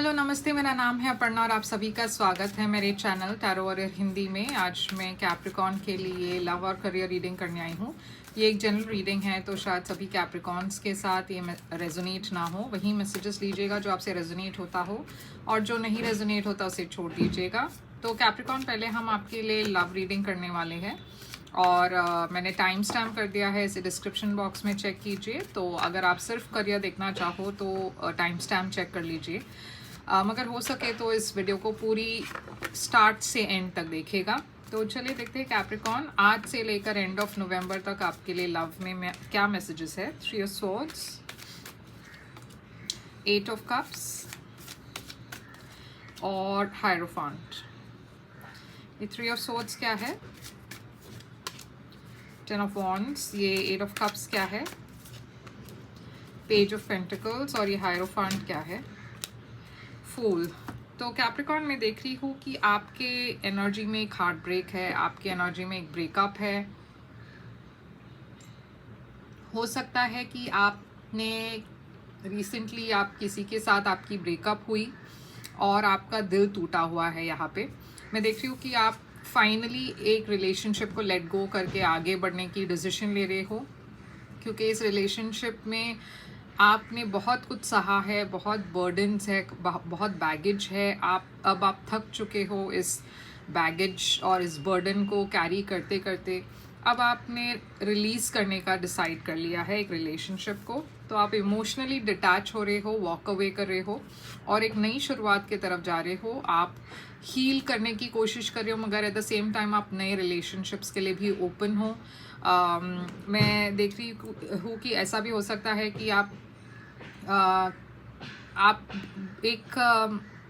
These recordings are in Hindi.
हेलो नमस्ते, मेरा नाम है अपर्णा और आप सभी का स्वागत है मेरे चैनल टैरो वॉरियर हिंदी में। आज मैं कैप्रिकॉन के लिए लव और करियर रीडिंग करने आई हूँ। ये एक जनरल रीडिंग है तो शायद सभी कैप्रिकॉन्स के साथ ये रेजोनेट ना हो, वही मैसेजेस लीजिएगा जो आपसे रेजोनेट होता हो और जो नहीं रेजोनेट होता उसे छोड़ दीजिएगा। तो कैप्रिकॉन, पहले हम आपके लिए लव रीडिंग करने वाले हैं और मैंने टाइम स्टैम्प कर दिया है, इसे डिस्क्रिप्शन बॉक्स में चेक कीजिए। तो अगर आप सिर्फ करियर देखना चाहो तो टाइम स्टैम्प चेक कर लीजिए, मगर हो सके तो इस वीडियो को पूरी स्टार्ट से एंड तक देखिएगा। तो चलिए देखते हैं कैप्रिकॉन आज से लेकर एंड ऑफ नवंबर तक आपके लिए लव में क्या मैसेजेस है। 3 ऑफ स्वॉर्ड्स, 8 ऑफ कप्स और हायरोफांट। ये 3 ऑफ स्वॉर्ड्स क्या है, 10 ऑफ वॉन्ड्स, ये 8 ऑफ कप्स क्या है, पेज ऑफ पेंटिकल्स और ये हायरोफांट क्या है, फूल। तो कैप्रिकॉन में देख रही हूँ कि आपके एनर्जी में एक हार्ट ब्रेक है, आपके एनर्जी में एक ब्रेकअप है। हो सकता है कि आपने रिसेंटली आप किसी के साथ आपकी ब्रेकअप हुई और आपका दिल टूटा हुआ है। यहाँ पे मैं देख रही हूँ कि आप फाइनली एक रिलेशनशिप को लेट गो करके आगे बढ़ने की डिसीजन ले रहे हो, क्योंकि इस रिलेशनशिप में आपने बहुत कुछ सहा है, बहुत बर्डन्स है, बहुत बैगेज है। आप थक चुके हो इस बैगेज और इस बर्डन को कैरी करते करते। अब आपने रिलीज़ करने का डिसाइड कर लिया है एक रिलेशनशिप को। तो आप इमोशनली डिटैच हो रहे हो, वॉक अवे कर रहे हो और एक नई शुरुआत की तरफ जा रहे हो। आप हील करने की कोशिश कर रहे हो, मगर एट द सेम टाइम आप नए रिलेशनशिप्स के लिए भी ओपन हो। मैं देख रही हूँ कि ऐसा भी हो सकता है कि आप एक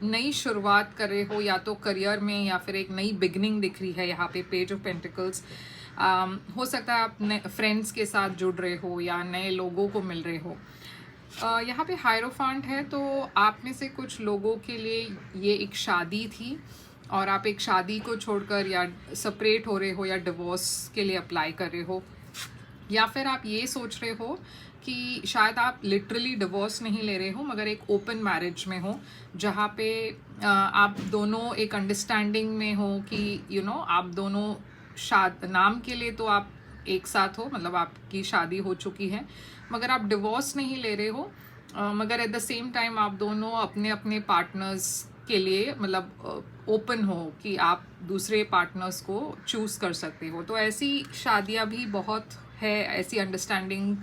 नई शुरुआत कर रहे हो, या तो करियर में या फिर एक नई बिगनिंग दिख रही है। यहाँ पे पेज ऑफ पेंटिकल्स, हो सकता है आप फ्रेंड्स के साथ जुड़ रहे हो या नए लोगों को मिल रहे हो। यहाँ पे हायरोफांट है, तो आप में से कुछ लोगों के लिए ये एक शादी थी और आप एक शादी को छोड़कर या सेपरेट हो रहे हो या डिवोर्स के लिए अप्लाई कर रहे हो, या फिर आप ये सोच रहे हो कि शायद आप लिटरली डिवोर्स नहीं ले रहे हो मगर एक ओपन मैरिज में हो, जहाँ पे आप दोनों एक अंडरस्टैंडिंग में हो कि आप दोनों नाम के लिए तो आप एक साथ हो, मतलब आपकी शादी हो चुकी है, मगर आप डिवोर्स नहीं ले रहे हो, मगर एट द सेम टाइम आप दोनों अपने अपने पार्टनर्स के लिए मतलब ओपन हो कि आप दूसरे पार्टनर्स को चूज़ कर सकते हो। तो ऐसी शादियां भी बहुत है, ऐसी अंडरस्टैंडिंग,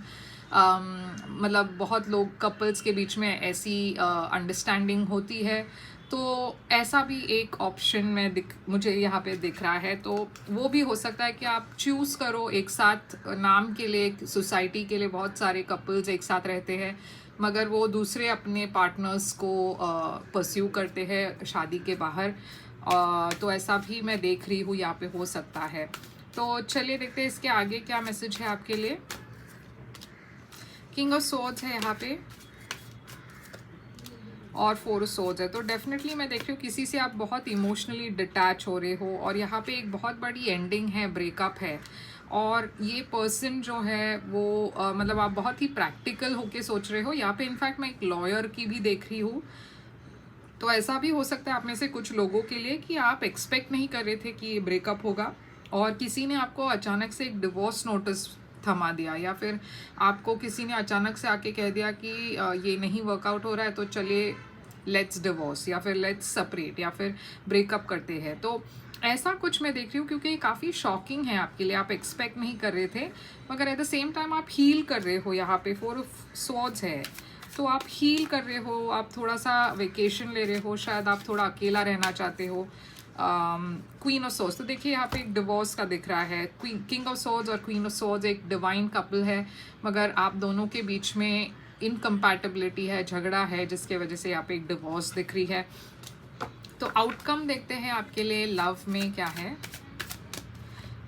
मतलब बहुत लोग कपल्स के बीच में ऐसी अंडरस्टैंडिंग होती है। तो ऐसा भी एक ऑप्शन में मुझे यहाँ पे दिख रहा है। तो वो भी हो सकता है कि आप चूज़ करो एक साथ नाम के लिए। सोसाइटी के लिए बहुत सारे कपल्स एक साथ रहते हैं, मगर वो दूसरे अपने पार्टनर्स को परस्यू करते हैं शादी के बाहर। तो ऐसा भी मैं देख रही हूँ, यहाँ पे हो सकता है। तो चलिए देखते हैं इसके आगे क्या मैसेज है आपके लिए। किंग ऑफ सोर्ड्स है यहाँ पे और 4 ऑफ सोर्ड्स है। तो डेफिनेटली मैं देख रही हूँ किसी से आप बहुत इमोशनली डिटैच हो रहे हो और यहाँ पे एक बहुत बड़ी एंडिंग है, ब्रेकअप है। और ये पर्सन जो है वो मतलब आप बहुत ही प्रैक्टिकल होके सोच रहे हो। यहाँ पे इनफैक्ट मैं एक लॉयर की भी देख रही हूँ। तो ऐसा भी हो सकता है आप में से कुछ लोगों के लिए कि आप एक्सपेक्ट नहीं कर रहे थे कि ये ब्रेकअप होगा और किसी ने आपको अचानक से एक डिवोर्स नोटिस थमा दिया, या फिर आपको किसी ने अचानक से आके कह दिया कि ये नहीं वर्कआउट हो रहा है तो चलिए लेट्स डिवोर्स या फिर लेट्स सेपरेट या फिर ब्रेकअप करते हैं। तो ऐसा कुछ मैं देख रही हूँ, क्योंकि ये काफ़ी शॉकिंग है आपके लिए, आप एक्सपेक्ट नहीं कर रहे थे, मगर एट द सेम टाइम आप हील कर रहे हो। यहाँ पे 4 ऑफ स्वॉर्ड्स है, तो आप हील कर रहे हो, आप थोड़ा सा वेकेशन ले रहे हो, शायद आप थोड़ा अकेला रहना चाहते हो। क्वीन ऑफ सोर्ड्स, तो देखिए यहाँ पे एक डिवोर्स का दिख रहा है। किंग ऑफ सोर्ड्स और क्वीन ऑफ सोर्ड्स एक डिवाइन कपल है, मगर आप दोनों के बीच में इनकम्पैटिबिलिटी है, झगड़ा है, जिसके वजह से यहाँ पे एक डिवोर्स दिख रही है। तो आउटकम देखते हैं आपके लिए लव में क्या है।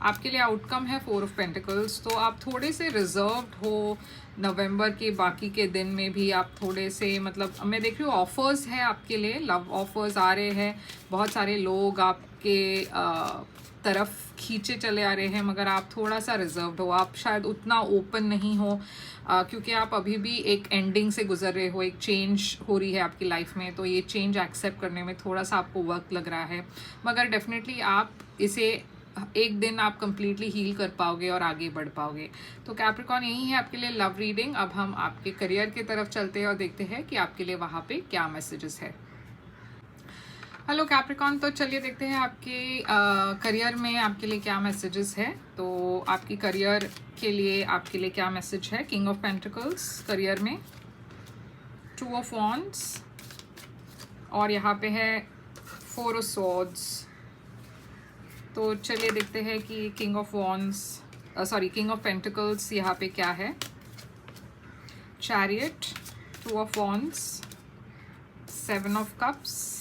आपके लिए आउटकम है 4 ऑफ पेंटिकल्स। तो आप थोड़े से रिजर्व्ड हो नवंबर के बाकी के दिन में भी। आप थोड़े से मतलब मैं देख रही हूँ ऑफर्स है आपके लिए, लव ऑफर्स आ रहे हैं, बहुत सारे लोग आपके तरफ खींचे चले आ रहे हैं, मगर आप थोड़ा सा रिजर्व्ड हो, आप शायद उतना ओपन नहीं हो, क्योंकि आप अभी भी एक एंडिंग से गुजर रहे हो, एक चेंज हो रही है आपकी लाइफ में। तो ये चेंज एक्सेप्ट करने में थोड़ा सा आपको वक्त लग रहा है, मगर डेफिनेटली आप इसे एक दिन आप कंप्लीटली हील कर पाओगे और आगे बढ़ पाओगे। तो कैप्रिकॉर्न यही है आपके लिए लव रीडिंग। अब हम आपके करियर की तरफ चलते हैं और देखते हैं कि आपके लिए वहाँ पे क्या मैसेजेस है। हेलो कैप्रिकॉर्न, तो चलिए देखते हैं आपके करियर में आपके लिए क्या मैसेजेस है। तो आपकी करियर के लिए आपके लिए क्या मैसेज है। किंग ऑफ पेंटिकल्स करियर में, 2 ऑफ वॉन्ड्स और यहाँ पे है 4 ऑफ स्वॉर्ड्स। तो चलिए देखते हैं कि king of wands king of pentacles यहाँ पे क्या है। Chariot, 2 of wands, 7 of cups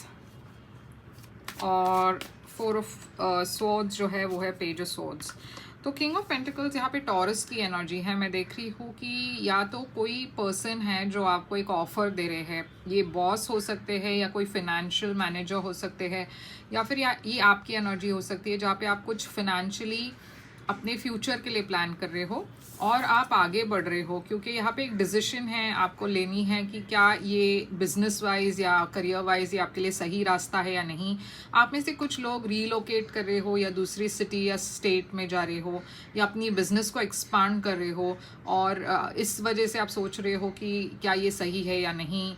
और 4 ऑफ स्वॉर्ड्स जो है वो है पेज ऑफ स्वॉर्ड्स। तो किंग ऑफ पेंटिकल्स यहाँ पे टॉरस की एनर्जी है। मैं देख रही हूँ कि या तो कोई पर्सन है जो आपको एक ऑफर दे रहे हैं, ये बॉस हो सकते हैं या कोई फिनेंशियल मैनेजर हो सकते हैं, या फिर ये आपकी एनर्जी हो सकती है जहाँ पे आप कुछ फिनेंशियली अपने फ्यूचर के लिए प्लान कर रहे हो और आप आगे बढ़ रहे हो, क्योंकि यहाँ पे एक डिसीजन है आपको लेनी है कि क्या ये बिजनेस वाइज या करियर वाइज ये आपके लिए सही रास्ता है या नहीं। आप में से कुछ लोग रीलोकेट कर रहे हो या दूसरी सिटी या स्टेट में जा रहे हो या अपनी बिजनेस को एक्सपांड कर रहे हो, और इस वजह से आप सोच रहे हो कि क्या ये सही है या नहीं।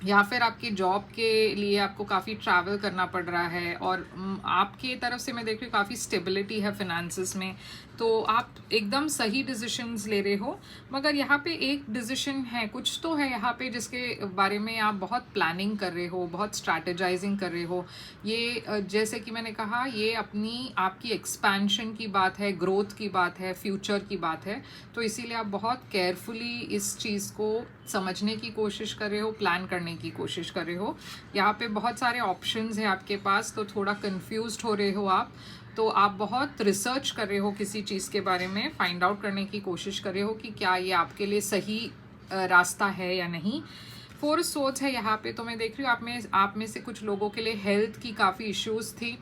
या फिर आपकी जॉब के लिए आपको काफ़ी ट्रैवल करना पड़ रहा है और आपकी तरफ से मैं देख रही हूँ काफ़ी स्टेबिलिटी है फिनेंसेस में, तो आप एकदम सही डिसीजंस ले रहे हो। मगर यहाँ पे एक डिसीजन है, कुछ तो है यहाँ पे जिसके बारे में आप बहुत प्लानिंग कर रहे हो, बहुत स्ट्रैटेजाइजिंग कर रहे हो। ये जैसे कि मैंने कहा, ये अपनी आपकी एक्सपेंशन की बात है, ग्रोथ की बात है, फ्यूचर की बात है। तो इसीलिए आप बहुत केयरफुली इस चीज़ को समझने की कोशिश कर रहे हो, प्लान करने की कोशिश कर रहे हो। यहाँ पे बहुत सारे ऑप्शंस हैं आपके पास, तो थोड़ा कंफ्यूज्ड हो रहे हो आप। तो आप बहुत रिसर्च कर रहे हो किसी चीज़ के बारे में, फाइंड आउट करने की कोशिश कर रहे हो कि क्या ये आपके लिए सही रास्ता है या नहीं। 4 सोर्ड्स है यहाँ पे। तो मैं देख रही हूँ आप में से कुछ लोगों के लिए हेल्थ की काफ़ी इश्यूज थी,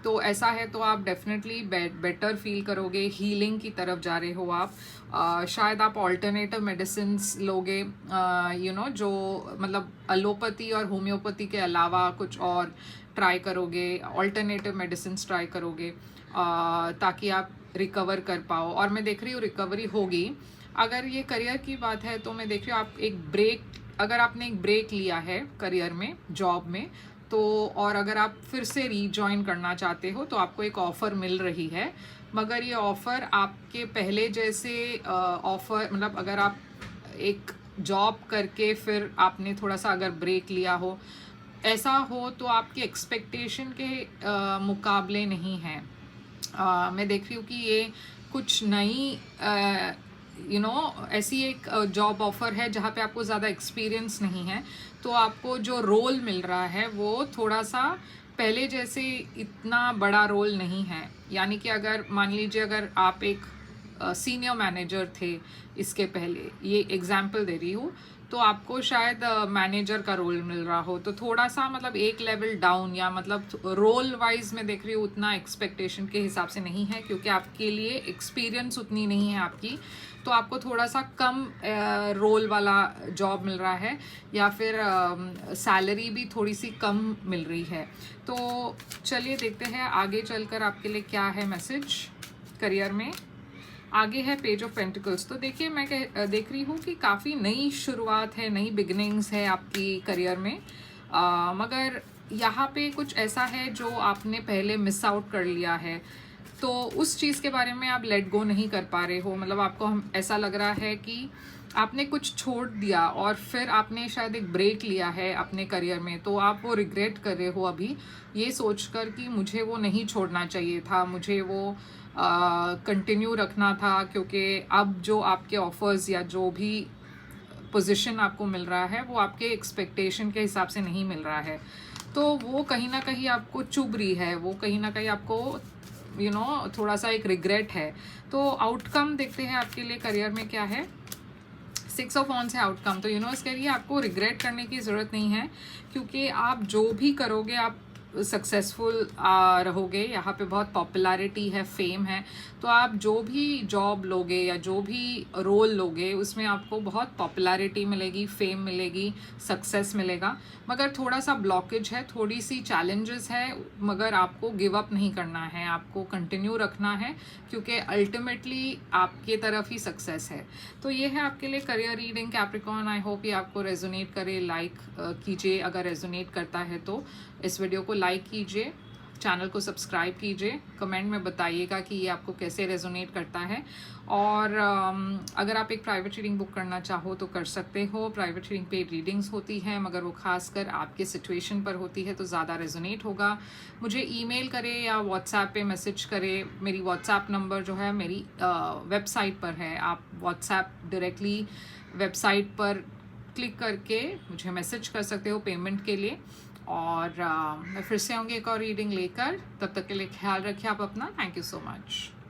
तो ऐसा है तो आप डेफिनेटली बेटर फील करोगे, हीलिंग की तरफ जा रहे हो आप। शायद आप ऑल्टरनेटिव मेडिसिन लोगे, जो मतलब एलोपैथी और होम्योपैथी के अलावा कुछ और ट्राई करोगे, ऑल्टरनेटिव मेडिसिन ट्राई करोगे ताकि आप रिकवर कर पाओ। और मैं देख रही हूँ रिकवरी होगी। अगर ये करियर की बात है तो मैं देख रही हूँ आप अगर आपने एक ब्रेक लिया है करियर में, जॉब में, तो और अगर आप फिर से रीजॉइन करना चाहते हो तो आपको एक ऑफ़र मिल रही है। मगर ये ऑफ़र आपके पहले जैसे ऑफ़र, मतलब अगर आप एक जॉब करके फिर आपने थोड़ा सा अगर ब्रेक लिया हो, ऐसा हो तो आपकी एक्सपेक्टेशन के मुकाबले नहीं है। मैं देख रही हूँ कि ये कुछ नई ऐसी एक जॉब ऑफ़र है जहाँ पे आपको ज़्यादा एक्सपीरियंस नहीं है, तो आपको जो रोल मिल रहा है वो थोड़ा सा पहले जैसे इतना बड़ा रोल नहीं है। यानी कि अगर मान लीजिए अगर आप एक सीनियर मैनेजर थे इसके पहले, ये एग्जाम्पल दे रही हूँ, तो आपको शायद मैनेजर का रोल मिल रहा हो, तो थोड़ा सा मतलब एक लेवल डाउन, या मतलब रोल वाइज मैं देख रही हूँ उतना एक्सपेक्टेशन के हिसाब से नहीं है, क्योंकि आपके लिए एक्सपीरियंस उतनी नहीं है आपकी, तो आपको थोड़ा सा कम रोल वाला जॉब मिल रहा है, या फिर सैलरी भी थोड़ी सी कम मिल रही है। तो चलिए देखते हैं आगे चलकर आपके लिए क्या है मैसेज करियर में। आगे है पेज ऑफ पेंटिकल्स। तो देखिए मैं देख रही हूँ कि काफ़ी नई शुरुआत है, नई बिगनिंग्स है आपकी करियर में, मगर यहाँ पे कुछ ऐसा है जो आपने पहले मिस आउट कर लिया है, तो उस चीज़ के बारे में आप लेट गो नहीं कर पा रहे हो। मतलब आपको ऐसा लग रहा है कि आपने कुछ छोड़ दिया और फिर आपने शायद एक ब्रेक लिया है अपने करियर में, तो आप वो रिग्रेट कर रहे हो अभी, ये सोचकर कि मुझे वो नहीं छोड़ना चाहिए था, मुझे वो कंटिन्यू रखना था, क्योंकि अब जो आपके ऑफर्स या जो भी पोजीशन आपको मिल रहा है वो आपके एक्सपेक्टेशन के हिसाब से नहीं मिल रहा है, तो वो कहीं ना कहीं आपको चुभ रही है, वो कहीं ना कहीं आपको थोड़ा सा एक रिग्रेट है। तो आउटकम देखते हैं आपके लिए करियर में क्या है। 6 ऑफ वॉन्ड्स है आउटकम। तो यूनिवर्स कह रही है आपको रिग्रेट करने की ज़रूरत नहीं है, क्योंकि आप जो भी करोगे आप सक्सेसफुल रहोगे। यहाँ पे बहुत पॉपुलैरिटी है, फेम है, तो आप जो भी जॉब लोगे या जो भी रोल लोगे उसमें आपको बहुत पॉपुलैरिटी मिलेगी, फेम मिलेगी, सक्सेस मिलेगा। मगर थोड़ा सा ब्लॉकेज है, थोड़ी सी चैलेंजेस है, मगर आपको गिव अप नहीं करना है, आपको कंटिन्यू रखना है, क्योंकि अल्टीमेटली आपके तरफ ही सक्सेस है। तो ये है आपके लिए career reading Capricorn. I hope ये आपको रेजोनेट करे। लाइक कीजिए अगर रेजोनेट करता है तो, इस वीडियो को लाइक कीजिए, चैनल को सब्सक्राइब कीजिए, कमेंट में बताइएगा कि ये आपको कैसे रेजोनेट करता है। और अगर आप एक प्राइवेट रीडिंग बुक करना चाहो तो कर सकते हो। प्राइवेट रीडिंग पेड रीडिंग्स होती हैं, मगर वो खासकर आपके सिचुएशन पर होती है तो ज़्यादा रेजोनेट होगा। मुझे ईमेल करें या व्हाट्सएप पे मैसेज करें। मेरी व्हाट्सएप नंबर जो है मेरी वेबसाइट पर है, आप व्हाट्सएप डायरेक्टली वेबसाइट पर क्लिक करके मुझे मैसेज कर सकते हो पेमेंट के लिए। और मैं फिर से आऊँगी एक और रीडिंग लेकर, तब तक के लिए ख्याल रखिए आप अपना। Thank you so much.